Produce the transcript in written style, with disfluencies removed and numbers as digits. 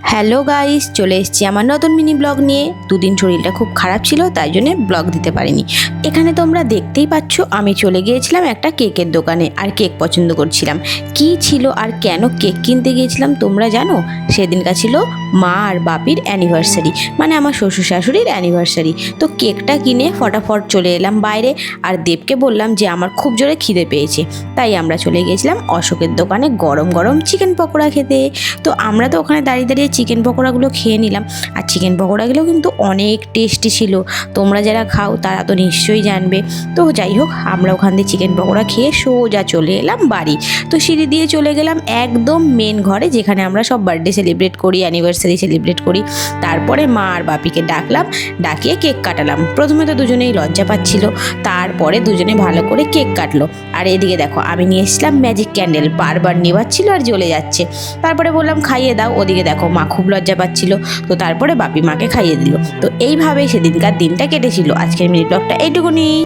Hello guys, চলে এসেছি আমার নতুন মিনি ব্লগ নিয়ে। দুদিন শরীরটা খুব খারাপ ছিল, তাই জন্য ব্লগ দিতে পারিনি। এখানে তোমরা দেখতেই পাচ্ছ, আমি চলে গিয়েছিলাম একটা কেকের দোকানে আর কেক পছন্দ করছিলাম। কি ছিল আর কেন কেক কিনতে গিয়েছিলাম তোমরা জানো? সেদিনকার ছিল মা আর বাপির অ্যানিভার্সারি, মানে আমার শ্বশুর শাশুড়ির অ্যানিভার্সারি। তো কেকটা কিনে ফটাফট চলে এলাম বাইরে, আর দেবকে বললাম যে আমার খুব জোরে খিদে পেয়েছে। তাই আমরা চলে গিয়েছিলাম অশোকের দোকানে গরম গরম চিকেন পকোড়া খেতে। তো আমরা তো ওখানে দাঁড়িয়ে দাঁড়িয়ে চিকেন পকোড়াগুলো খেয়ে নিলাম, আর চিকেন পকোড়াগুলো কিন্তু অনেক টেস্টি ছিল। তোমরা যারা খাও তারা তো নিশ্চয়ই জানবে। তো যাই হোক, আমরা ওখান দিয়ে চিকেন পকোড়া খেয়ে সোজা চলে এলাম বাড়ি। তো সিঁড়ি দিয়ে চলে গেলাম একদম মেন ঘরে, যেখানে আমরা সব বার্থডে সেলিব্রেট করি, অ্যানিভার্সারি সেলিব্রেট করি। তারপরে মা আর বাপিকে ডাকলাম, ডাকিয়ে কেক কাটালাম। প্রথমে তো দুজনেই লজ্জা পাচ্ছিল, তারপরে দুজনে ভালো করে কেক কাটলো। আর এদিকে দেখো, আমি নিয়ে এসেছিলাম ম্যাজিক ক্যান্ডেল, বারবার নেভাচ্ছিল আর জ্বলে যাচ্ছে। তারপরে বললাম খাইয়ে দাও। ওদিকে দেখো মা খুব লজ্জা পাচ্ছিল, তো তারপরে বাপি মাকে খাইয়ে দিল। তো এইভাবেই সেদিনকার দিনটা কেটেছিল। আজকের মিনি ব্লগটা এইটুকুনি।